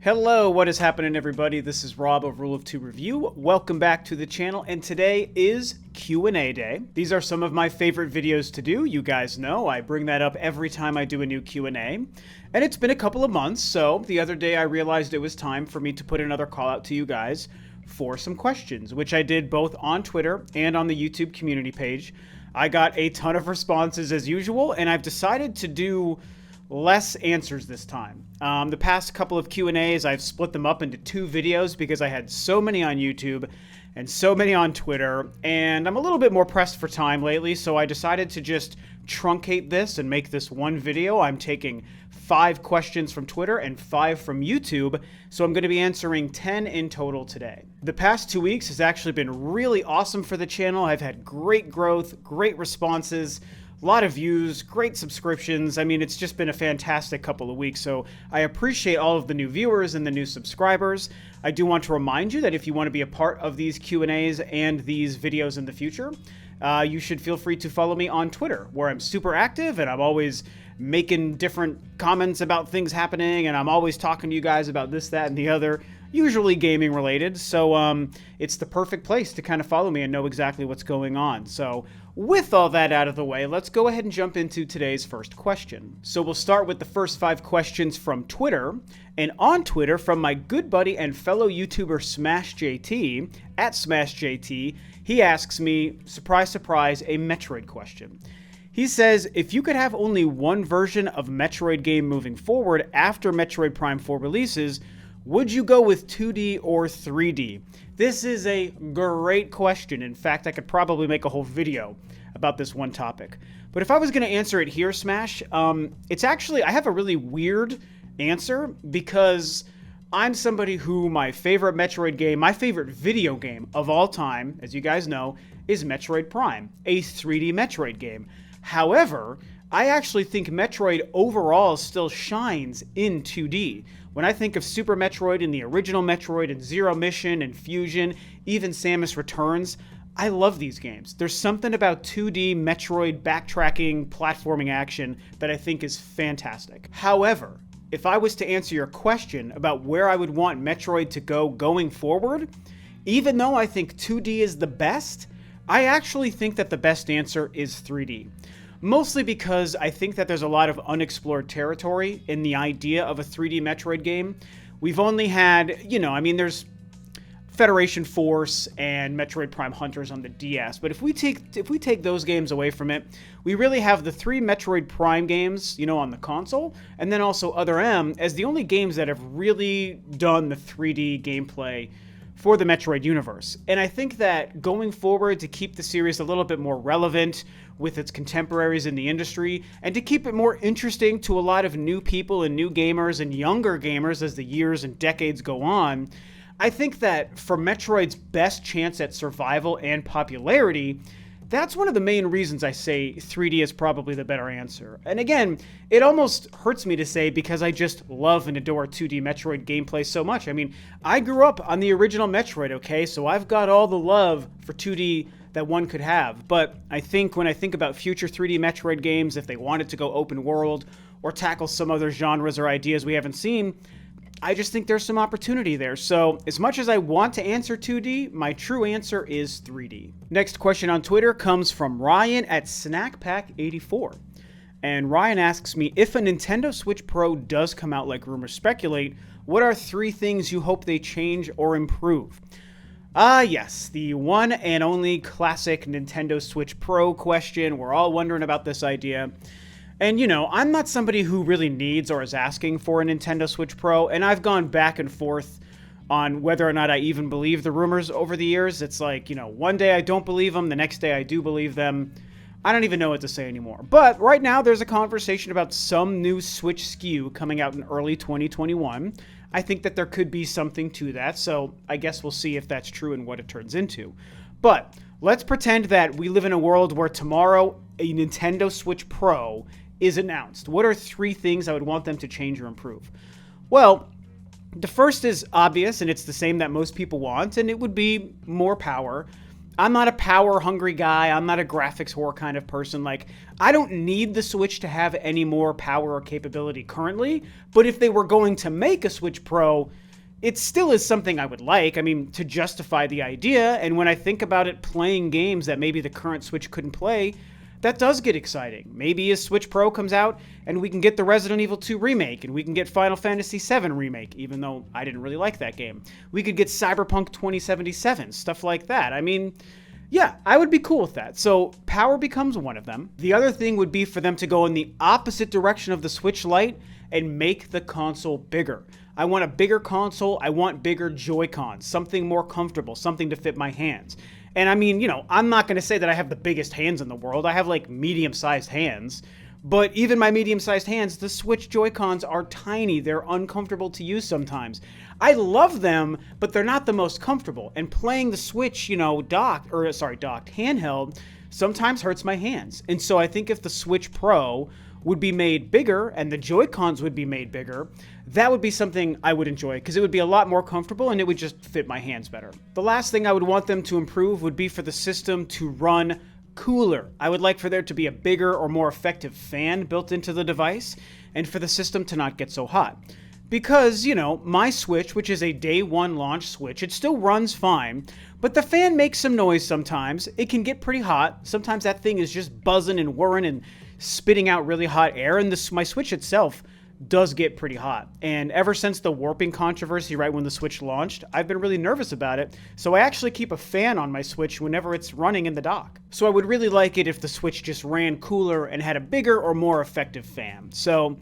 Hello, what is happening everybody? This is Rob of Rule of Two Review. Welcome back to the channel, and today is Q&A day. These are some of my favorite videos to do. You guys know I bring that up every time I do a new Q&A. And it's been a couple of months, so the other day I realized it was time for me to put another call out to you guys for some questions, which I did both on Twitter and on the YouTube community page. I got a ton of responses as usual, and I've decided to do less answers this time. The past couple of Q&As, I've split them up into two videos because I had so many on YouTube and so many on Twitter, and I'm a little bit more pressed for time lately, so I decided to just truncate this and make this one video. I'm taking 5 questions from Twitter and 5 from YouTube, so I'm going to be answering 10 in total today. The past 2 weeks has actually been really awesome for the channel. I've had great growth, great responses, a lot of views, great subscriptions. I mean, it's just been a fantastic couple of weeks, so I appreciate all of the new viewers and the new subscribers. I do want to remind you that if you want to be a part of these Q&As and these videos in the future, you should feel free to follow me on Twitter, where I'm super active and I'm always making different comments about things happening, and I'm always talking to you guys about this, that, and the other, usually gaming related. So it's the perfect place to kind of follow me and know exactly what's going on. So with all that out of the way, let's go ahead and jump into today's first question. So we'll start with the first 5 questions from Twitter. And on Twitter, from my good buddy and fellow YouTuber SmashJT, at SmashJT, he asks me, surprise, surprise, a Metroid question. He says, if you could have only one version of Metroid game moving forward after Metroid Prime 4 releases, would you go with 2D or 3D? This is a great question. In fact, I could probably make a whole video about this one topic. But if I was going to answer it here, Smash, it's actually, I have a really weird answer because I'm somebody who my favorite Metroid game, my favorite video game of all time, as you guys know, is Metroid Prime, a 3D Metroid game. However, I actually think Metroid overall still shines in 2D. When I think of Super Metroid and the original Metroid and Zero Mission and Fusion, even Samus Returns, I love these games. There's something about 2D Metroid backtracking, platforming action that I think is fantastic. However, if I was to answer your question about where I would want Metroid to go going forward, even though I think 2D is the best, I actually think that the best answer is 3D. Mostly because I think that there's a lot of unexplored territory in the idea of a 3D Metroid game. We've only had, there's Federation Force and Metroid Prime Hunters on the DS, but if we take those games away from it, we really have the 3 Metroid Prime games, on the console, and then also Other M as the only games that have really done the 3D gameplay for the Metroid universe. And I think that going forward, to keep the series a little bit more relevant with its contemporaries in the industry, and to keep it more interesting to a lot of new people and new gamers and younger gamers as the years and decades go on, I think that for Metroid's best chance at survival and popularity, that's one of the main reasons I say 3D is probably the better answer. And again, it almost hurts me to say because I just love and adore 2D Metroid gameplay so much. I mean, I grew up on the original Metroid, okay? So I've got all the love for 2D that one could have. But I think when I think about future 3D Metroid games, if they wanted to go open world or tackle some other genres or ideas we haven't seen, I just think there's some opportunity there. So as much as I want to answer 2D, my true answer is 3D. Next question on Twitter comes from Ryan at SnackPack84. And Ryan asks me, if a Nintendo Switch Pro does come out like rumors speculate, what are 3 things you hope they change or improve? Yes, the one and only classic Nintendo Switch Pro question. We're all wondering about this idea. And, I'm not somebody who really needs or is asking for a Nintendo Switch Pro, and I've gone back and forth on whether or not I even believe the rumors over the years. It's like, one day I don't believe them, the next day I do believe them. I don't even know what to say anymore. But right now there's a conversation about some new Switch SKU coming out in early 2021. I think that there could be something to that, so I guess we'll see if that's true and what it turns into. But let's pretend that we live in a world where tomorrow a Nintendo Switch Pro is announced. What are 3 things I would want them to change or improve? Well, the first is obvious, and it's the same that most people want, and it would be more power. I'm not a power-hungry guy. I'm not a graphics whore kind of person. Like, I don't need the Switch to have any more power or capability currently, but if they were going to make a Switch Pro, it still is something I would like. I mean, to justify the idea, and when I think about it playing games that maybe the current Switch couldn't play, that does get exciting. Maybe a Switch Pro comes out and we can get the Resident Evil 2 remake, and we can get Final Fantasy VII remake, even though I didn't really like that game. We could get Cyberpunk 2077, stuff like that. I mean, yeah, I would be cool with that. So power becomes one of them. The other thing would be for them to go in the opposite direction of the Switch Lite and make the console bigger. I want a bigger console. I want bigger Joy-Cons, something more comfortable, something to fit my hands. And I mean, you know, I'm not going to say that I have the biggest hands in the world. I have like medium-sized hands. But even my medium-sized hands, the Switch Joy-Cons are tiny. They're uncomfortable to use sometimes. I love them, but they're not the most comfortable. And playing the Switch, you know, docked handheld, sometimes hurts my hands. And so I think if the Switch Pro would be made bigger and the Joy-Cons would be made bigger, that would be something I would enjoy because it would be a lot more comfortable and it would just fit my hands better. The last thing I would want them to improve would be for the system to run cooler. I would like for there to be a bigger or more effective fan built into the device and for the system to not get so hot. Because, you know, my Switch, which is a day one launch Switch, it still runs fine, but the fan makes some noise sometimes. It can get pretty hot. Sometimes that thing is just buzzing and whirring and spitting out really hot air, and my Switch itself does get pretty hot. And ever since the warping controversy right when the Switch launched, I've been really nervous about it, so I actually keep a fan on my Switch whenever it's running in the dock. So I would really like it if the Switch just ran cooler and had a bigger or more effective fan. So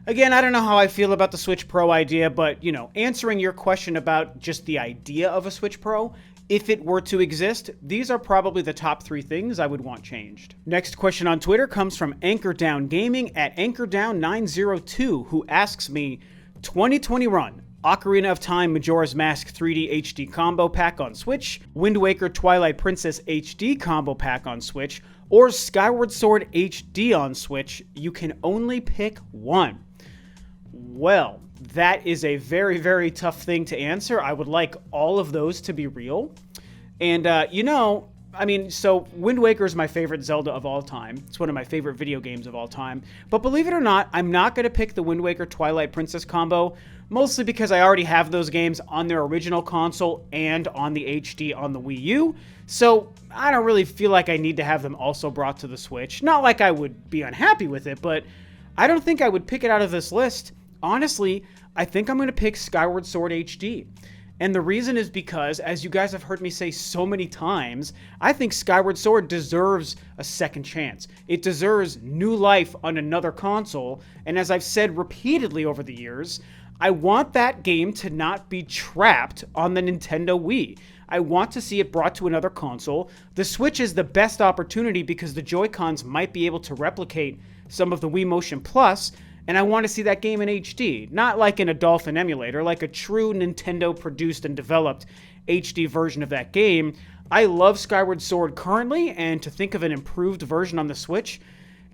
again, I don't know how I feel about the Switch Pro idea, but, you know, answering your question about just the idea of a Switch Pro, if it were to exist, these are probably the top 3 things I would want changed. Next question on Twitter comes from Anchordown Gaming at Anchordown902, who asks me, 2020 run, Ocarina of Time Majora's Mask 3D HD combo pack on Switch, Wind Waker Twilight Princess HD combo pack on Switch, or Skyward Sword HD on Switch. You can only pick one. Well, that is a very, very tough thing to answer. I would like all of those to be real. And, you know, I mean, so Wind Waker is my favorite Zelda of all time. It's one of my favorite video games of all time. But believe it or not, I'm not going to pick the Wind Waker Twilight Princess combo, mostly because I already have those games on their original console and on the HD on the Wii U. So I don't really feel like I need to have them also brought to the Switch. Not like I would be unhappy with it, but I don't think I would pick it out of this list. Honestly, I think I'm going to pick Skyward Sword HD. And the reason is because, as you guys have heard me say so many times, I think Skyward Sword deserves a second chance. It deserves new life on another console. And as I've said repeatedly over the years, I want that game to not be trapped on the Nintendo Wii. I want to see it brought to another console. The Switch is the best opportunity because the Joy-Cons might be able to replicate some of the Wii Motion Plus, and I want to see that game in HD. Not like in a Dolphin emulator, like a true Nintendo-produced and developed HD version of that game. I love Skyward Sword currently, and to think of an improved version on the Switch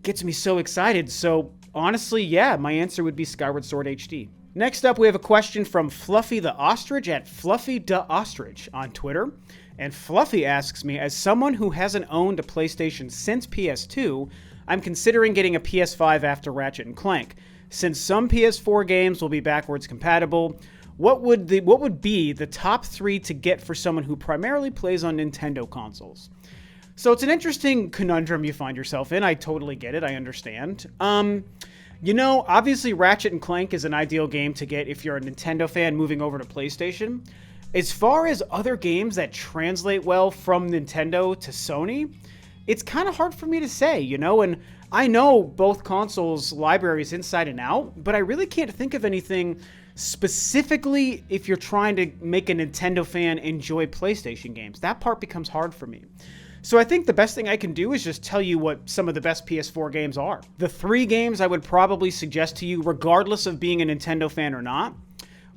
gets me so excited. So honestly, yeah, my answer would be Skyward Sword HD. Next up, we have a question from Fluffy the Ostrich at Fluffy the Ostrich on Twitter. And Fluffy asks me, as someone who hasn't owned a PlayStation since PS2, I'm considering getting a PS5 after Ratchet & Clank. Since some PS4 games will be backwards compatible, what would be the top 3 to get for someone who primarily plays on Nintendo consoles? So it's an interesting conundrum you find yourself in. I totally get it. I understand. You know, obviously Ratchet & Clank is an ideal game to get if you're a Nintendo fan moving over to PlayStation. As far as other games that translate well from Nintendo to Sony, it's kind of hard for me to say, you know, and I know both consoles' libraries inside and out, but I really can't think of anything specifically if you're trying to make a Nintendo fan enjoy PlayStation games. That part becomes hard for me. So I think the best thing I can do is just tell you what some of the best PS4 games are. The 3 games I would probably suggest to you, regardless of being a Nintendo fan or not,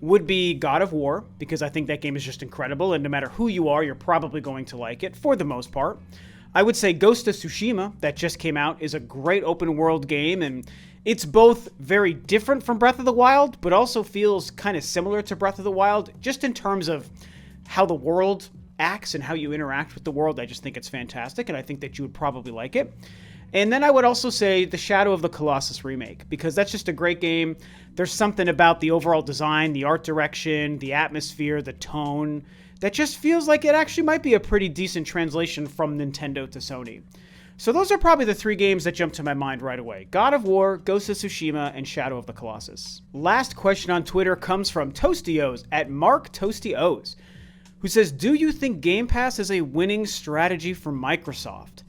would be God of War, because I think that game is just incredible, and no matter who you are, you're probably going to like it, for the most part. I would say Ghost of Tsushima, that just came out, is a great open world game, and it's both very different from Breath of the Wild, but also feels kind of similar to Breath of the Wild, just in terms of how the world acts and how you interact with the world, I just think it's fantastic, and I think that you would probably like it. And then I would also say the Shadow of the Colossus remake, because that's just a great game. There's something about the overall design, the art direction, the atmosphere, the tone, that just feels like it actually might be a pretty decent translation from Nintendo to Sony. So those are probably the 3 games that jump to my mind right away. God of War, Ghost of Tsushima, and Shadow of the Colossus. Last question on Twitter comes from Toastios at Mark Toastios, who says, do you think Game Pass is a winning strategy for Microsoft?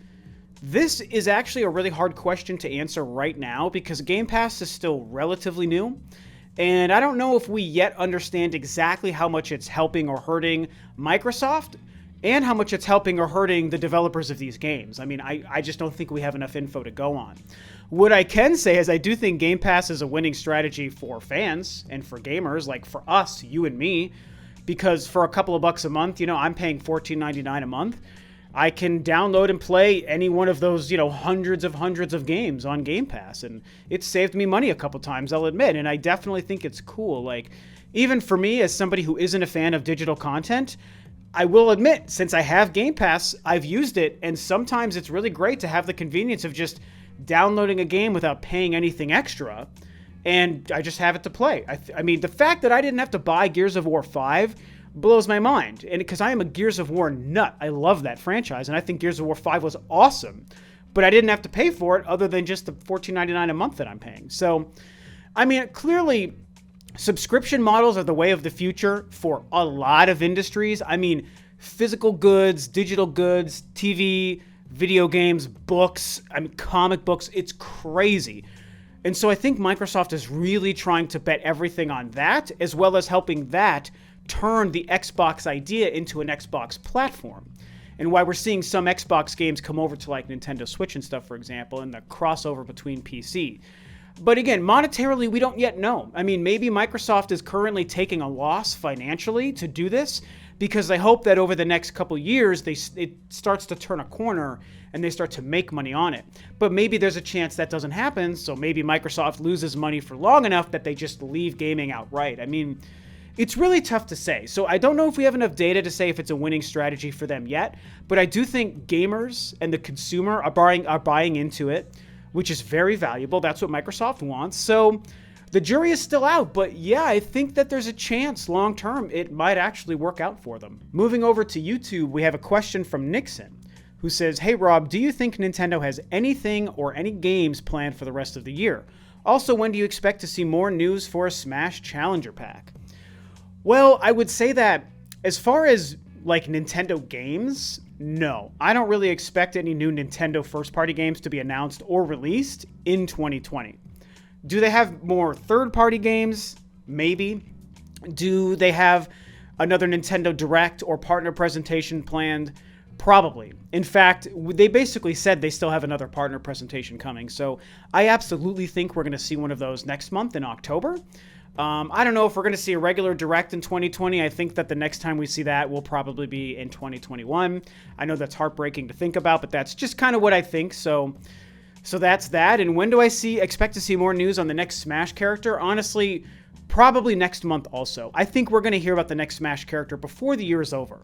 This is actually a really hard question to answer right now because Game Pass is still relatively new. And I don't know if we yet understand exactly how much it's helping or hurting Microsoft and how much it's helping or hurting the developers of these games. I mean, I just don't think we have enough info to go on. What I can say is I do think Game Pass is a winning strategy for fans and for gamers, like for us, you and me, because for a couple of bucks a month, I'm paying $14.99 a month. I can download and play any one of those, hundreds of games on Game Pass. And it's saved me money a couple times, I'll admit. And I definitely think it's cool. Like, even for me, as somebody who isn't a fan of digital content, I will admit, since I have Game Pass, I've used it, and sometimes it's really great to have the convenience of just downloading a game without paying anything extra, and I just have it to play. I mean, the fact that I didn't have to buy Gears of War 5 blows my mind, and because I am a Gears of War nut. I love that franchise, and I think Gears of War 5 was awesome, but I didn't have to pay for it other than just the $14.99 a month that I'm paying. So, I mean, clearly, subscription models are the way of the future for a lot of industries. I mean, physical goods, digital goods, TV, video games, books, comic books, it's crazy. And so I think Microsoft is really trying to bet everything on that, as well as helping that turn the Xbox idea into an Xbox platform. And why we're seeing some Xbox games come over to like Nintendo Switch and stuff, for example, and the crossover between PC. But again, monetarily, we don't yet know. I mean, maybe Microsoft is currently taking a loss financially to do this because I hope that over the next couple years, it starts to turn a corner and they start to make money on it. But maybe there's a chance that doesn't happen, so maybe Microsoft loses money for long enough that they just leave gaming outright. I mean, it's really tough to say. So I don't know if we have enough data to say if it's a winning strategy for them yet, but I do think gamers and the consumer are buying into it, which is very valuable. That's what Microsoft wants. So the jury is still out, but yeah, I think that there's a chance long term it might actually work out for them. Moving over to YouTube, we have a question from Nixon, who says, hey Rob, do you think Nintendo has anything or any games planned for the rest of the year? Also, when do you expect to see more news for a Smash Challenger Pack? Well, I would say that as far as like Nintendo games, no. I don't really expect any new Nintendo first-party games to be announced or released in 2020. Do they have more third-party games? Maybe. Do they have another Nintendo Direct or partner presentation planned? Probably. In fact, they basically said they still have another partner presentation coming. So I absolutely think we're going to see one of those next month in October. I don't know if we're going to see a regular Direct in 2020. I think that the next time we see that will probably be in 2021. I know that's heartbreaking to think about, but that's just kind of what I think. So that's that. And when do I expect to see more news on the next Smash character? Honestly, probably next month also. I think we're going to hear about the next Smash character before the year is over.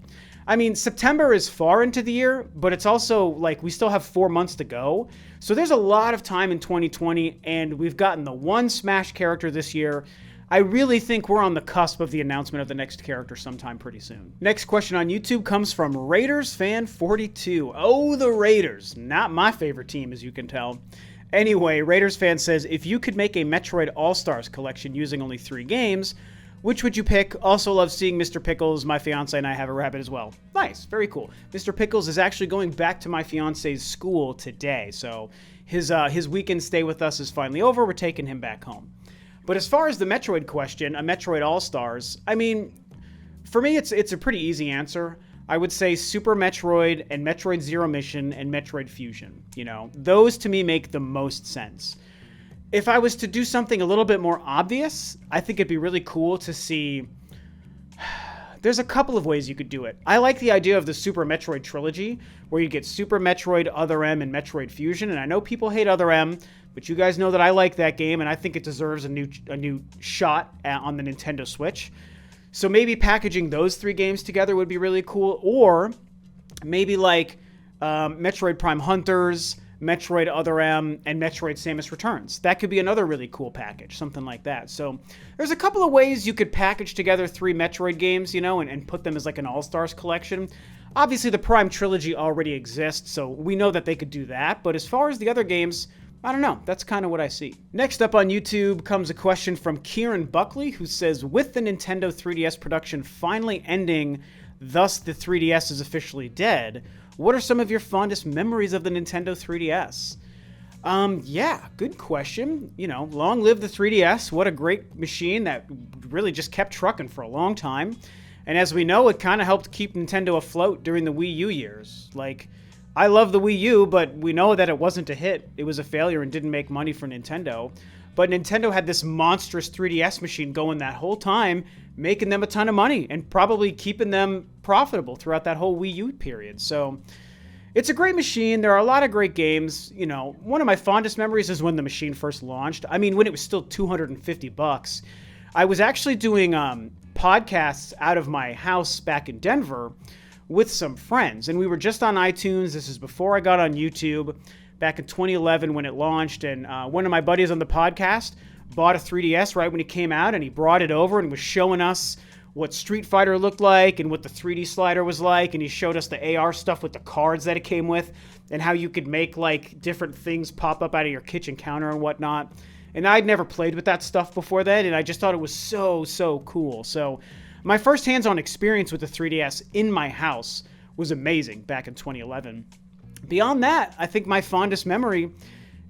I mean, September is far into the year, but it's also like we still have 4 months to go. So there's a lot of time in 2020, and we've gotten the one Smash character this year. I really think we're on the cusp of the announcement of the next character sometime pretty soon. Next question on YouTube comes from Raiders Fan 42. Oh, the Raiders. Not my favorite team, as you can tell. Anyway, Raiders Fan says, if you could make a Metroid All-Stars collection using only 3 games, which would you pick? Also love seeing Mr. Pickles. My fiance and I have a rabbit as well. Nice. Very cool. Mr. Pickles is actually going back to my fiance's school today. So his weekend stay with us is finally over. We're taking him back home. But as far as the Metroid question, a Metroid All-Stars, I mean, for me, it's a pretty easy answer. I would say Super Metroid and Metroid Zero Mission and Metroid Fusion. Those to me make the most sense. If I was to do something a little bit more obvious, I think it'd be really cool to see... There's a couple of ways you could do it. I like the idea of the Super Metroid trilogy, where you get Super Metroid, Other M, and Metroid Fusion. And I know people hate Other M, but you guys know that I like that game, and I think it deserves a new shot on the Nintendo Switch. So maybe packaging those 3 games together would be really cool. Or maybe like Metroid Prime Hunters, Metroid Other M, and Metroid Samus Returns. That could be another really cool package, something like that. So there's a couple of ways you could package together 3 Metroid games, you know, and put them as like an All-Stars collection. Obviously, the Prime Trilogy already exists, so we know that they could do that. But as far as the other games, I don't know. That's kind of what I see. Next up on YouTube comes a question from Kieran Buckley, who says, with the Nintendo 3DS production finally ending, thus the 3DS is officially dead, what are some of your fondest memories of the Nintendo 3DS? Yeah, good question. You know, long live the 3DS. What a great machine that really just kept trucking for a long time. And as we know, it kind of helped keep Nintendo afloat during the Wii U years. Like, I love the Wii U, but we know that it wasn't a hit. It was a failure and didn't make money for Nintendo. But Nintendo had this monstrous 3DS machine going that whole time, making them a ton of money and probably keeping them profitable throughout that whole Wii U period. So it's a great machine. There are a lot of great games. You know, one of my fondest memories is when the machine first launched. I mean, when it was still $250. I was actually doing podcasts out of my house back in Denver with some friends, and we were just on iTunes. This is before I got on YouTube, back in 2011 when it launched, and one of my buddies on the podcast bought a 3DS right when it came out, and he brought it over and was showing us what Street Fighter looked like and what the 3D slider was like, and he showed us the AR stuff with the cards that it came with and how you could make like different things pop up out of your kitchen counter and whatnot. And I'd never played with that stuff before that, and I just thought it was so cool. So my first hands-on experience with the 3DS in my house was amazing back in 2011. Beyond that, I think my fondest memory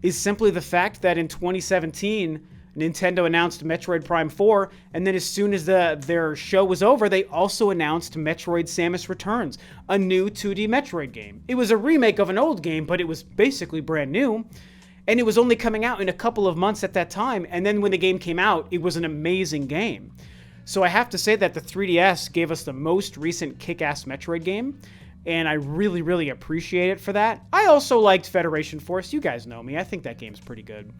is simply the fact that in 2017, Nintendo announced Metroid Prime 4, and then as soon as their show was over, they also announced Metroid Samus Returns, a new 2D Metroid game. It was a remake of an old game, but it was basically brand new, and it was only coming out in a couple of months at that time, and then when the game came out, it was an amazing game. So I have to say that the 3DS gave us the most recent kick-ass Metroid game, and I really appreciate it for that. I also liked Federation Force. You guys know me. I think that game's pretty good.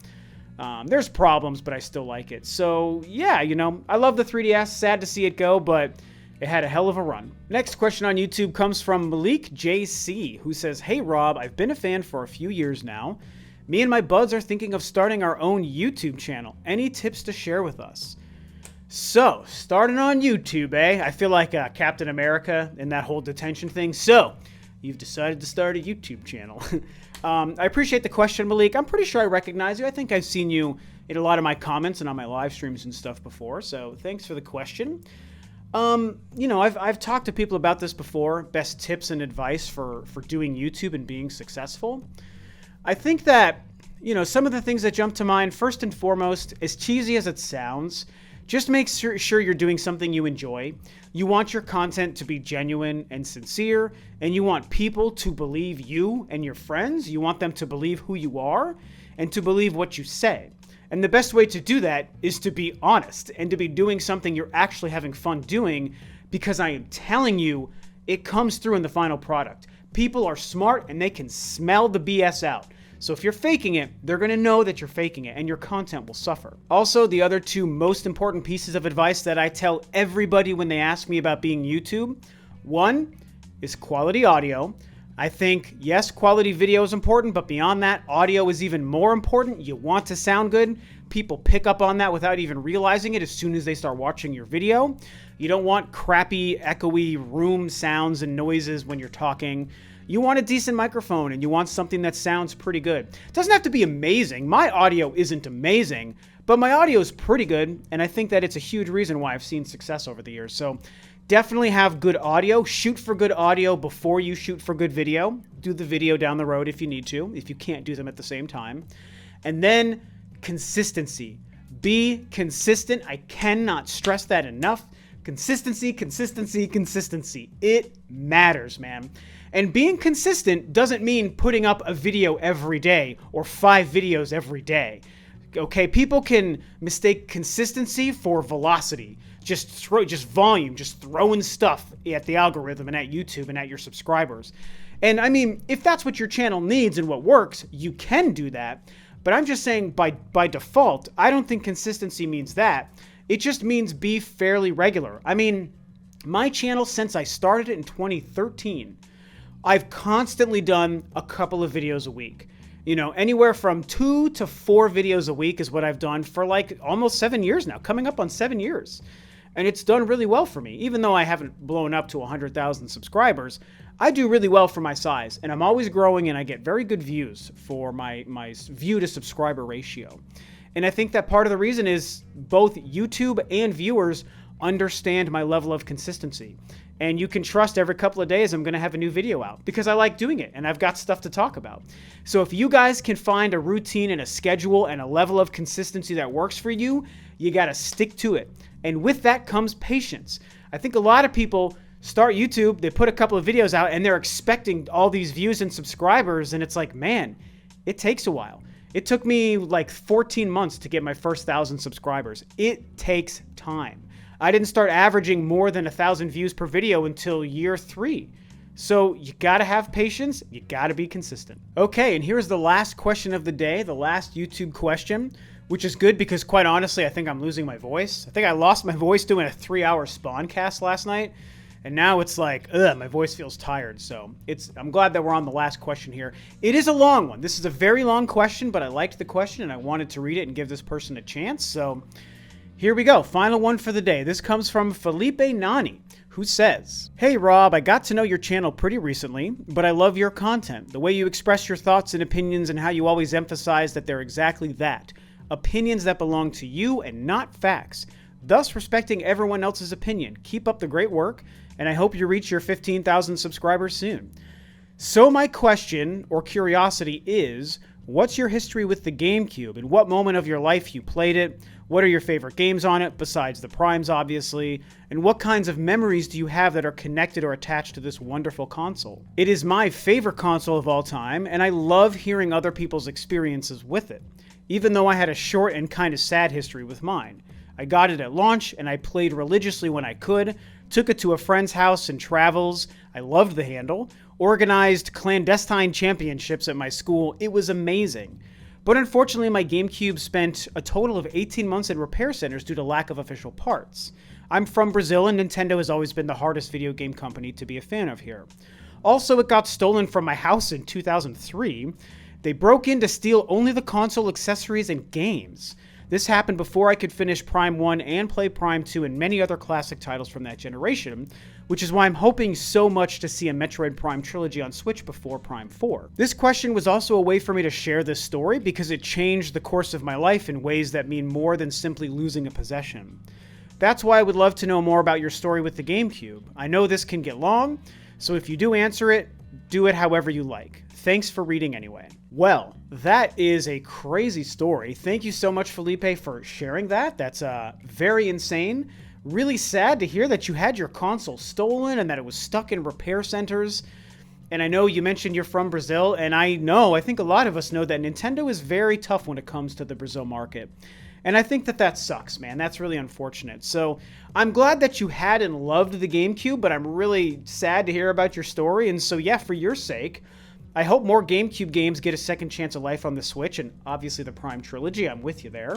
There's problems, but I still like it. So, yeah, you know, I love the 3DS. Sad to see it go, but it had a hell of a run. Next question on YouTube comes from Malik JC, who says, hey, Rob, I've been a fan for a few years now. Me and my buds are thinking of starting our own YouTube channel. Any tips to share with us? So, starting on YouTube, eh? I feel like Captain America in that whole detention thing. So, you've decided to start a YouTube channel. I appreciate the question, Malik. I'm pretty sure I recognize you. I think I've seen you in a lot of my comments and on my live streams and stuff before. So, thanks for the question. You know, I've talked to people about this before. Best tips and advice for doing YouTube and being successful. I think that, you know, some of the things that jump to mind, first and foremost, as cheesy as it sounds, just make sure you're doing something you enjoy. You want your content to be genuine and sincere, and you want people to believe you and your friends. You want them to believe who you are and to believe what you say. And the best way to do that is to be honest and to be doing something you're actually having fun doing, because I am telling you, it comes through in the final product. People are smart and they can smell the BS out. So if you're faking it, they're going to know that you're faking it, and your content will suffer. Also, the other 2 most important pieces of advice that I tell everybody when they ask me about being YouTube, 1 is quality audio. I think, yes, quality video is important, but beyond that, audio is even more important. You want to sound good. People pick up on that without even realizing it as soon as they start watching your video. You don't want crappy, echoey room sounds and noises when you're talking. You want a decent microphone, and you want something that sounds pretty good. It doesn't have to be amazing. My audio isn't amazing, but my audio is pretty good, and I think that it's a huge reason why I've seen success over the years. So definitely have good audio. Shoot for good audio before you shoot for good video. Do the video down the road if you need to, if you can't do them at the same time. And then consistency. Be consistent. I cannot stress that enough. Consistency. It matters, man. And being consistent doesn't mean putting up a video every day or 5 videos every day. Okay, people can mistake consistency for velocity. Just volume, just throwing stuff at the algorithm and at YouTube and at your subscribers. And I mean, if that's what your channel needs and what works, you can do that. But I'm just saying by default, I don't think consistency means that. It just means be fairly regular. I mean, my channel, since I started it in 2013, I've constantly done a couple of videos a week. You know, anywhere from 2 to 4 videos a week is what I've done for like almost 7 years now, coming up on 7 years. And it's done really well for me. Even though I haven't blown up to 100,000 subscribers, I do really well for my size. And I'm always growing, and I get very good views for my view to subscriber ratio. And I think that part of the reason is both YouTube and viewers understand my level of consistency. And you can trust every couple of days I'm going to have a new video out because I like doing it and I've got stuff to talk about. So if you guys can find a routine and a schedule and a level of consistency that works for you, you got to stick to it. And with that comes patience. I think a lot of people start YouTube, they put a couple of videos out and they're expecting all these views and subscribers, and it's like, man, it takes a while. It took me like 14 months to get my first 1,000 subscribers. It takes time. I didn't start averaging more than 1,000 views per video until year 3. So you gotta have patience, you gotta be consistent. Okay, and here's the last question of the day, the last YouTube question, which is good because quite honestly, I think I'm losing my voice. I think I lost my voice doing a 3-hour Spawn cast last night, and now it's like, my voice feels tired. So I'm glad that we're on the last question here. It is a long one. This is a very long question, but I liked the question and I wanted to read it and give this person a chance. So here we go. Final one for the day. This comes from Felipe Nani, who says, "Hey Rob, I got to know your channel pretty recently, but I love your content. The way you express your thoughts and opinions and how you always emphasize that they're exactly that. Opinions that belong to you and not facts. Thus respecting everyone else's opinion. Keep up the great work, and I hope you reach your 15,000 subscribers soon." So my question or curiosity is, what's your history with the GameCube? In what moment of your life you played it? What are your favorite games on it, besides the Primes, obviously? And what kinds of memories do you have that are connected or attached to this wonderful console? It is my favorite console of all time, and I love hearing other people's experiences with it, even though I had a short and kind of sad history with mine. I got it at launch, and I played religiously when I could, took it to a friend's house in travels. I loved the handle. Organized clandestine championships at my school. It was amazing. But unfortunately, my GameCube spent a total of 18 months in repair centers due to lack of official parts. I'm from Brazil, and Nintendo has always been the hardest video game company to be a fan of here. Also, it got stolen from my house in 2003. They broke in to steal only the console accessories and games. This happened before I could finish Prime 1 and play Prime 2 and many other classic titles from that generation, which is why I'm hoping so much to see a Metroid Prime trilogy on Switch before Prime 4. This question was also a way for me to share this story because it changed the course of my life in ways that mean more than simply losing a possession. That's why I would love to know more about your story with the GameCube. I know this can get long, so if you do answer it, do it however you like. Thanks for reading anyway. Well, that is a crazy story. Thank you so much, Felipe, for sharing that. That's very insane. Really sad to hear that you had your console stolen and that it was stuck in repair centers. And I know you mentioned you're from Brazil, and I think a lot of us know that Nintendo is very tough when it comes to the Brazil market. And I think that sucks, man. That's really unfortunate. So I'm glad that you had and loved the GameCube, but I'm really sad to hear about your story. And so yeah, for your sake, I hope more GameCube games get a second chance of life on the Switch, and obviously the Prime trilogy. I'm with you there.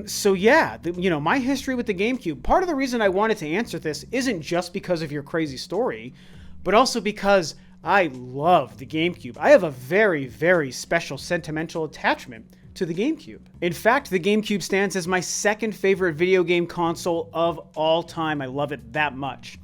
So yeah, my history with the GameCube, part of the reason I wanted to answer this isn't just because of your crazy story, but also because I love the GameCube. I have a very, very special sentimental attachment to the GameCube. In fact, the GameCube stands as my second favorite video game console of all time. I love it that much.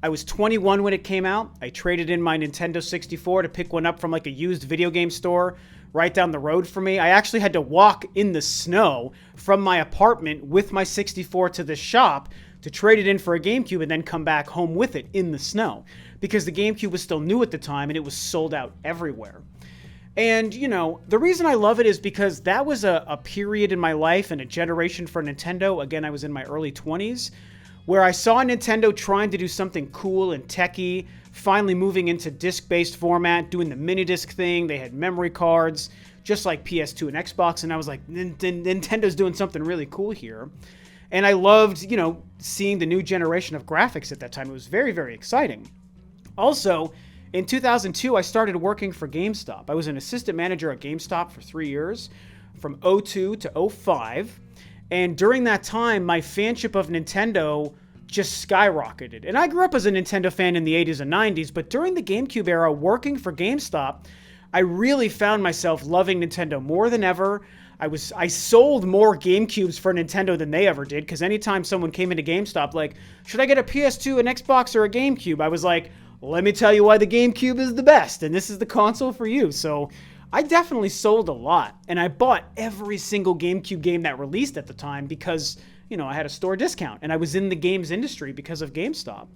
I was 21 when it came out. I traded in my Nintendo 64 to pick one up from like a used video game store right down the road from me. I actually had to walk in the snow from my apartment with my 64 to the shop to trade it in for a GameCube and then come back home with it in the snow because the GameCube was still new at the time and it was sold out everywhere. And, the reason I love it is because that was a period in my life and a generation for Nintendo. Again, I was in my early 20s, where I saw Nintendo trying to do something cool and techy, finally moving into disc-based format, doing the mini-disc thing. They had memory cards, just like PS2 and Xbox, and I was like, Nintendo's doing something really cool here. And I loved, seeing the new generation of graphics at that time. It was very, very exciting. Also, in 2002, I started working for GameStop. I was an assistant manager at GameStop for 3 years, from 2002 to 2005. And during that time, my fanship of Nintendo just skyrocketed. And I grew up as a Nintendo fan in the 80s and 90s, but during the GameCube era, working for GameStop, I really found myself loving Nintendo more than ever. I sold more GameCubes for Nintendo than they ever did, because anytime someone came into GameStop like, should I get a PS2, an Xbox, or a GameCube? I was like, let me tell you why the GameCube is the best, and this is the console for you. So I definitely sold a lot, and I bought every single GameCube game that released at the time because, you know, I had a store discount, and I was in the games industry because of GameStop.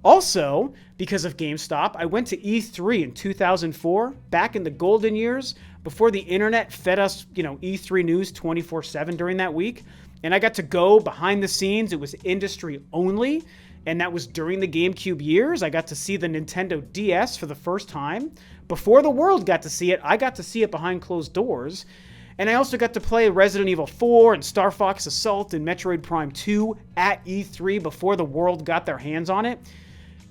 Also, because of GameStop, I went to E3 in 2004, back in the golden years, before the internet fed us, you know, E3 news 24/7 during that week. And I got to go behind the scenes. It was industry only. And that was during the GameCube years. I got to see the Nintendo DS for the first time. Before the world got to see it, I got to see it behind closed doors. And I also got to play Resident Evil 4 and Star Fox Assault and Metroid Prime 2 at E3 before the world got their hands on it.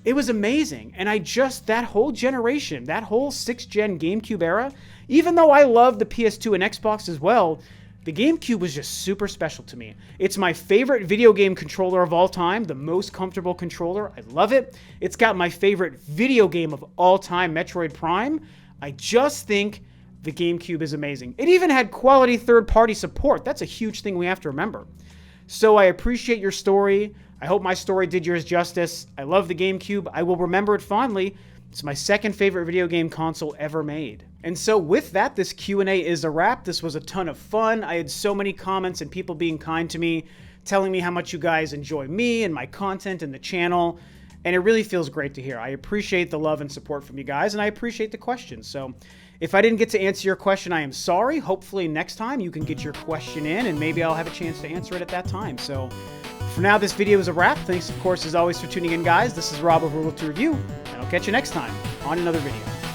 It was amazing. And that whole generation, that whole 6th-gen GameCube era, even though I loved the PS2 and Xbox as well, the GameCube was just super special to me. It's my favorite video game controller of all time, the most comfortable controller. I love it. It's got my favorite video game of all time, Metroid Prime. I just think the GameCube is amazing. It even had quality third-party support. That's a huge thing we have to remember. So I appreciate your story. I hope my story did yours justice. I love the GameCube. I will remember it fondly. It's my second favorite video game console ever made. And so with that, this Q&A is a wrap. This was a ton of fun. I had so many comments and people being kind to me, telling me how much you guys enjoy me and my content and the channel. And it really feels great to hear. I appreciate the love and support from you guys, and I appreciate the questions. So if I didn't get to answer your question, I am sorry. Hopefully next time you can get your question in, and maybe I'll have a chance to answer it at that time. So for now, this video is a wrap. Thanks, of course, as always, for tuning in, guys. This is Rob of Rule of Two Review, and I'll catch you next time on another video.